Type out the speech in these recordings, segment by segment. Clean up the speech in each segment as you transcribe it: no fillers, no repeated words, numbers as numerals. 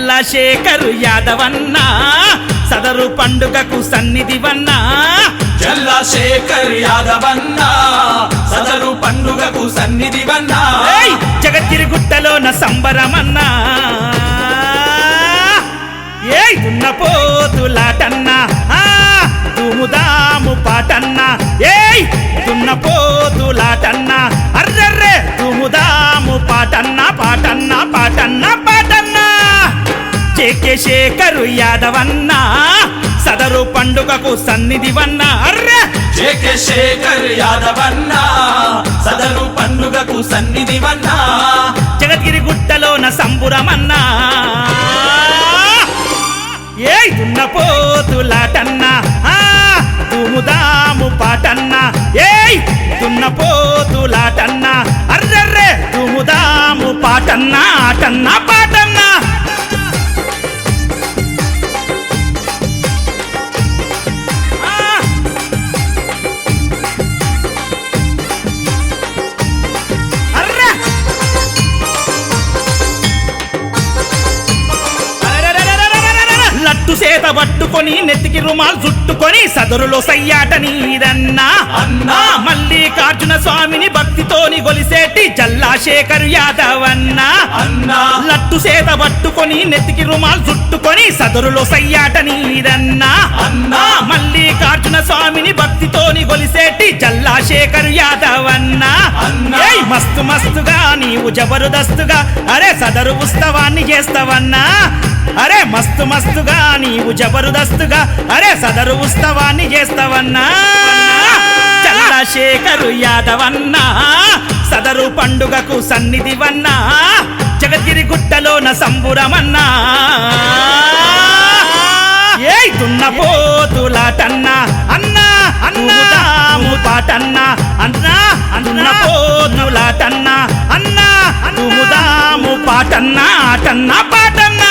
జల్లశేఖరు యాదవన్న సదరు పండుగకు సన్నిధివన్న జల్లశేఖర్ యాదవన్న సదరు పండుగకు సన్నిధివన్న జగతిరుగుట్టలోన సంబరమన్న ఏయ్ దున్నపోతులాటన్న దుముదాము పాటన్న ఏయ్ దున్నపోతులాటన్న అర్రర్రే దుముదాము పాటన్న పాటన్న పాటన్న పాటన్న జేకే యాదవన్న సదరు పండుగకు సన్నిధివన్న అర్రే జేకే యాదవన్న సదరు పండుగకు సన్నిధివన్న జగద్గిరిగుట్టలోన సంబురమన్న ఏయ్ దున్నపోతులాటన్న దుముదాము పాటన్న ఏయ్ దున్నపోతులాటన్న అర్రర్రే దుముదాము పాటన్న ఆటన్న పాటన్న చేత పట్టుకొని నెత్తికి రుమాలు చుట్టుకొని సదరులో సయ్యాట నీదన్నా అన్నా మల్లికార్జున స్వామిని భక్తితోని గొలిసేటి జల్లశేఖరు యాదవన్న అన్నా లట్టు చేత పట్టుకొని నెత్తికి రుమాలు చుట్టుకొని సదరులో సయ్యాట నీదన్నా అన్నా మల్లికార్జున స్వామిని భక్తితోని గొలిసేటి జల్లశేఖరు యాదవన్న ఏయ్ మస్తు మస్తుగా నీవు జబర్దస్తుగా అరే సదరు ఉత్సవాన్ని చేస్తావన్నా అరే మస్తు మస్తుగా నీవు జబర్దస్తుగా అరే సదరు ఉత్సవాన్ని చేస్తావన్నా జల్లశేఖరు యాదవన్న సదరు పండుగకు సన్నిధివన్న జగద్గిరిగుట్టలోన సంబురమన్నా ఏయ్ దున్నపోతులాటన్న అన్నా దుముదాము పాటన్న అన్నా దున్నపోతులాటన్న అన్నా దుముదాము పాటన్న ఆటన్న పాటన్న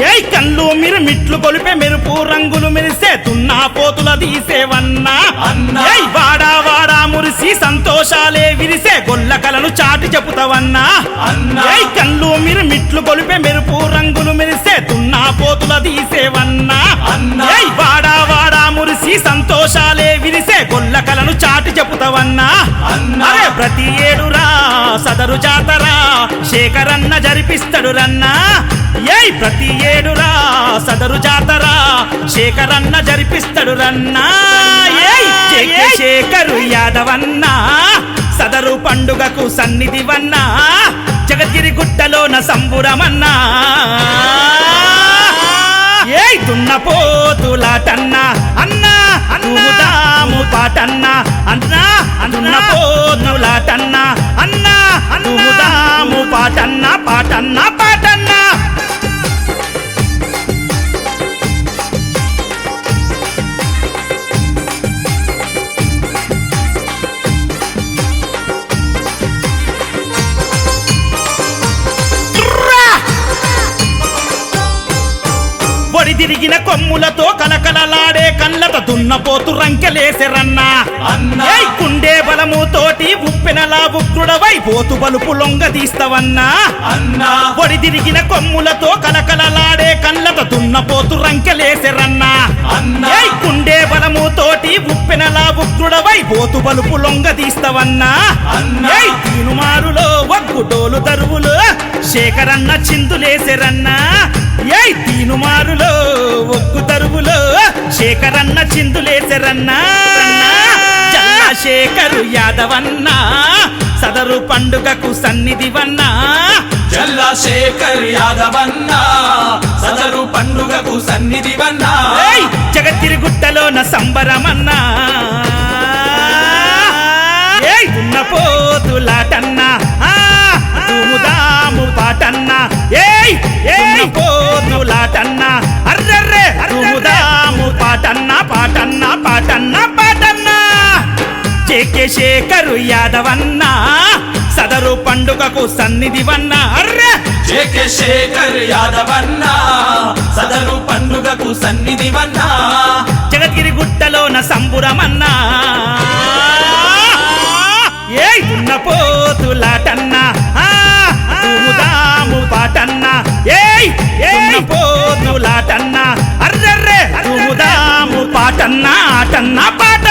ఏయ్ కళ్ళు మిట్లు కొలిపే మెరుపు రంగులు మెరిసే దున్నపోతుల తీసేవన్నా అన్నా ఏయ్ వాడా వాడా మురిసి సంతోషాలే విరిసే గొల్ల కలను చాటి చెబుతావన్నా అన్నా ఏయ్ కళ్ళు మిట్లు కొలిపే మెరుపు రంగులు మెరిసే దున్నపోతుల తీసేవన్నా అన్నా ఏయ్ వాడా వాడా మురిసి సంతోషాలే విరిసే గొల్ల కలను చాటి చెబుతావన్నా అన్నా అరే ప్రతి ఏడురా సదరు జాతర శేఖరన్న జరిపిస్తాడు రన్నా ఏయ్ ప్రతి ఏడురా సదరు జాతర శేఖరన్న జరిపిస్తాడు రన్నా ఏయ్ శేఖరు యాదవన్న సదరు పండుగకు సన్నిధివన్న జగద్గిరిగుట్టలోన సంబురమన్నా ఏయ్ దున్నపోతులాటన్న అన్నా దుముదాము పాటన్న అన్నా దున్నపోతులాటన్న అన్నా దుముదాము పాటన్న పాటన్న పాటన్న పొడి తిరిగిన కొమ్ములతో కలకలలాడే కళ్ళతో దున్నపోతు రంకెలేసెరన్నా అన్నా ఏయ్ కుండే బలము తోటి ఉప్పెనలా ఉగ్రుడవై పోతు బలుపు లొంగ తీస్తావన్నా అన్నా పొడి తిరిగిన కొమ్ములతో కలకలలాడే కళ్ళతో దున్నపోతు రంకెలేసెరన్నా అన్నా ఏయ్ కుండే బలము తోటి ఉప్పెనలా ఉగ్రుడవై పోతు బలుపు లొంగ తీస్తావన్నా అన్నా ఏయ్ తీనుమారులో ఒగ్గు డోలు దరువులు శేఖరన్న చిందులేసెరన్నా ఏయ్ తీనుమారులో ఒగ్గు దరువులో శేఖరన్న చిందులేసెరన్నా జల్లశేఖరు యాదవన్న సదరు పండుగకు సన్నిధివన్న జల్లశేఖర్ యాదవన్న సదరు పండుగకు సన్నిధివన్న ఏయ్ జగద్గిరిగుట్టలోన సంబరమన్నా ఏయ్ దున్నపోతులాటన్న దుముదాము పాటన్న ఏయ్ దున్నపోతులాటన్న అర్రర్రే దుముదాము పాటన్న పాటన్న పాటన్న పాటన్న జేకే యాదవన్న సదరు పండుగకు సన్నిధివన్న అర్రే జేకే శేఖర్ యాదవన్నా సదరు పండుగకు సన్నిధివన్నా జగద్గిరి గుట్టలోన సంబురమన్నా ఏయ్ దున్న పోతులాటన్నా దుముదాము పాటన్నా ఏయ్ దున్న పోతులాటన్నా అర్రర్రే దుముదాము పాటన్నా ఆటన్నా పాట